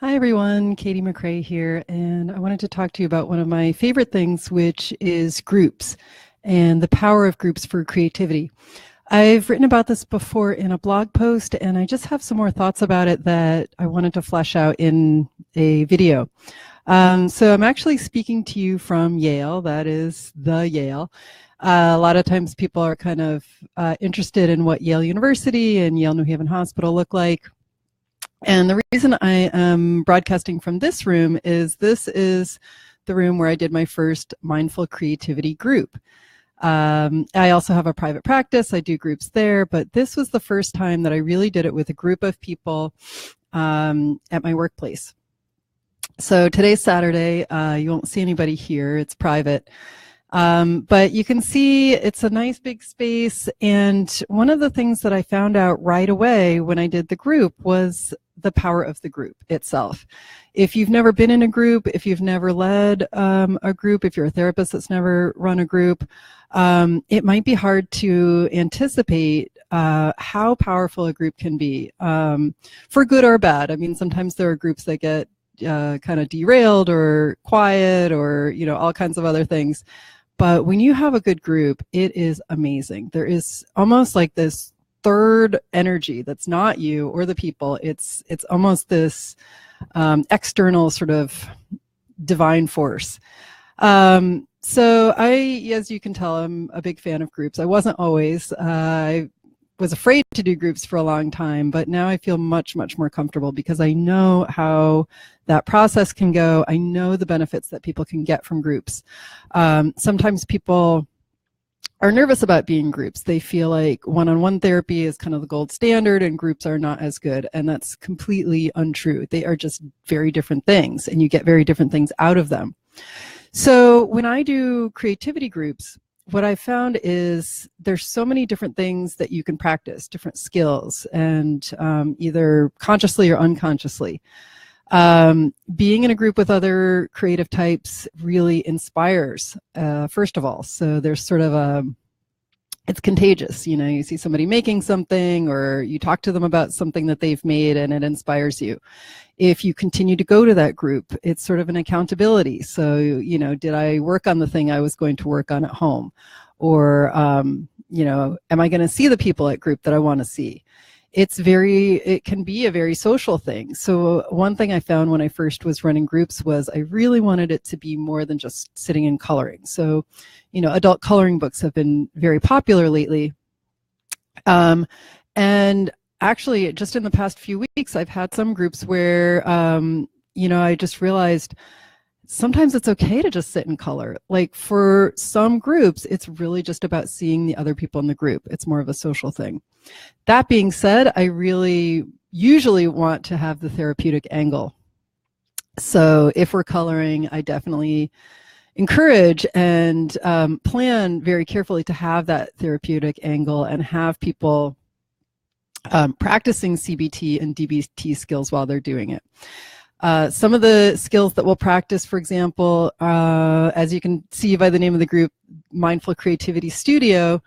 Hi everyone, Katie McRae here, and I wanted to talk to you about one of my favorite things, which is groups and the power of groups for creativity. I've written about this before in a blog post, and I just have some more thoughts about it that I wanted to flesh out in a video. So I'm actually speaking to you from Yale, that is the Yale. A lot of times people are kind of interested in what Yale University and Yale New Haven Hospital look like. And the reason I am broadcasting from this is the room where I did my first mindful creativity group. I also have a private practice. I do groups there, but this was the first time that I really did it with a group of people at my workplace. So today's Saturday. You won't see anybody here. It's private. But you can see it's a nice big space. And one of the things that I found out right away when I did the group was the power of the group itself. If you've never been in a group, if you've never led a group, if you're a therapist that's never run a group, it might be hard to anticipate how powerful a group can be, for good or bad. I mean, sometimes there are groups that get kind of derailed or quiet or, all kinds of other things. But when you have a good group, it is amazing. There is almost like this third energy that's not you or the people. It's almost this external sort of divine force. So as you can tell, I'm a big fan of groups. I wasn't always. I was afraid to do groups for a long time, but now I feel much, much more comfortable because I know how that process can go. I know the benefits that people can get from groups. Sometimes people are nervous about being in groups. They feel like one-on-one therapy is kind of the gold standard and groups are not as good, and that's completely untrue. They are just very different things, and you get very different things out of them. So when I do creativity groups, what I found is there's so many different things that you can practice, different skills, and either consciously or unconsciously. Being in a group with other creative types really inspires, first of all. So there's sort of it's contagious. You see somebody making something or you talk to them about something that they've made and it inspires you. If you continue to go to that group, it's sort of an accountability. So, did I work on the thing I was going to work on at home? Or, am I going to see the people at group that I want to see? It can be a very social thing. So one thing I found when I first was running groups was I really wanted it to be more than just sitting and coloring. So, adult coloring books have been very popular lately. And actually, just in the past few weeks, I've had some groups where, I just realized sometimes it's okay to just sit and color. Like for some groups, it's really just about seeing the other people in the group. It's more of a social thing. That being said, I really usually want to have the therapeutic angle. So if we're coloring, I definitely encourage and plan very carefully to have that therapeutic angle and have people practicing CBT and DBT skills while they're doing it. Some of the skills that we'll practice, for example, as you can see by the name of the group, Mindful Creativity Studio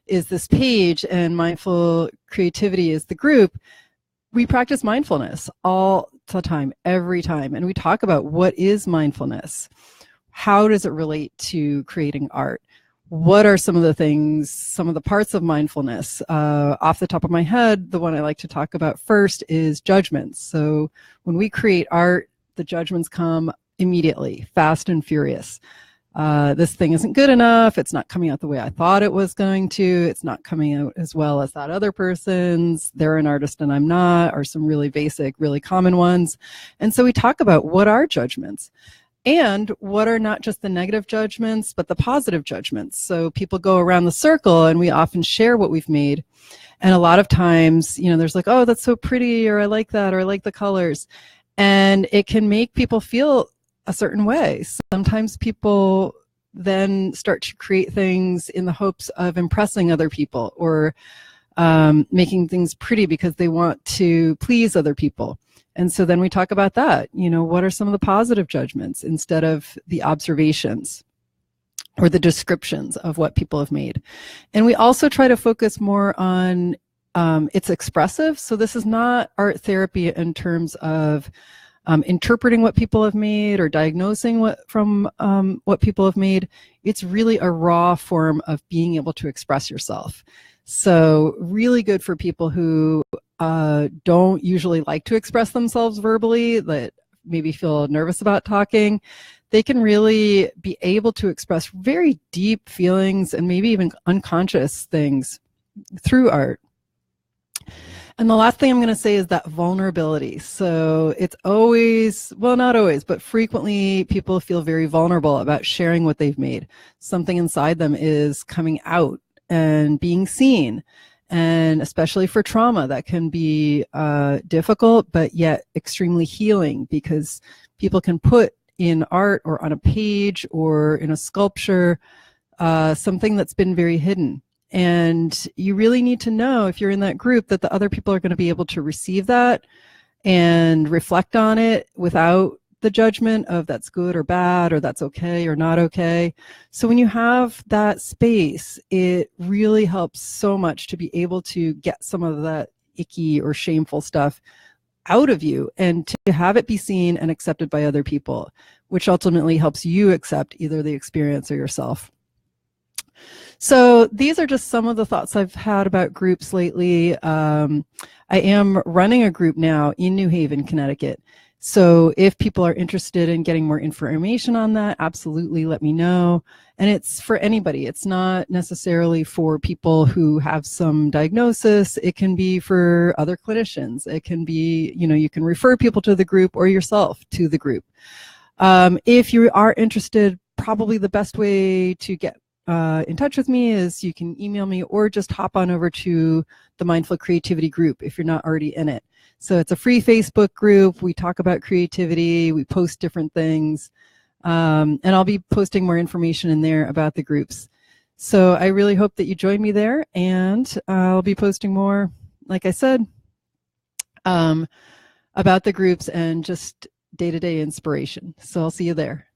is this page and Mindful Creativity is the group. We practice mindfulness all the time, every time. And we talk about what is mindfulness? How does it relate to creating art? What are some of the things, some of the parts of mindfulness? Off the top of my head, the one I like to talk about first is judgments. So when we create art, the judgments come immediately, fast and furious. This thing isn't good enough. It's not coming out the way I thought it was going to. It's not coming out as well as that other person's. They're an artist and I'm not, are some really basic, really common ones. And so we talk about what are judgments. And what are not just the negative judgments, but the positive judgments. So people go around the circle and we often share what we've made. And a lot of times, there's like, oh, that's so pretty, or I like that, or I like the colors. And it can make people feel a certain way. Sometimes people then start to create things in the hopes of impressing other people or making things pretty because they want to please other people. And so then we talk about that. What are some of the positive judgments instead of the observations or the descriptions of what people have made? And we also try to focus more on it's expressive. So this is not art therapy in terms of interpreting what people have made or diagnosing what people have made. It's really a raw form of being able to express yourself. So really good for people who don't usually like to express themselves verbally, that maybe feel nervous about talking. They can really be able to express very deep feelings and maybe even unconscious things through art. And the last thing I'm going to say is that vulnerability. So it's always, well, not always, but frequently people feel very vulnerable about sharing what they've made. Something inside them is coming out and being seen. And especially for trauma, that can be difficult, but yet extremely healing, because people can put in art or on a page or in a sculpture something that's been very hidden. And you really need to know, if you're in that group, that the other people are going to be able to receive that and reflect on it without the judgment of that's good or bad, or that's okay or not okay. So when you have that space, it really helps so much to be able to get some of that icky or shameful stuff out of you and to have it be seen and accepted by other people, which ultimately helps you accept either the experience or yourself. So these are just some of the thoughts I've had about groups lately. I am running a group now in New Haven, Connecticut. So if people are interested in getting more information on that, absolutely let me know. And it's for anybody. It's not necessarily for people who have some diagnosis. It can be for other clinicians. It can be, you can refer people to the group or yourself to the group. If you are interested, probably the best way to get in touch with me is you can email me or just hop on over to the Mindful Creativity group if you're not already in it. So it's a free Facebook group. We talk about creativity. We post different things. And I'll be posting more information in there about the groups. So I really hope that you join me there. And I'll be posting more, like I said, about the groups and just day-to-day inspiration. So I'll see you there.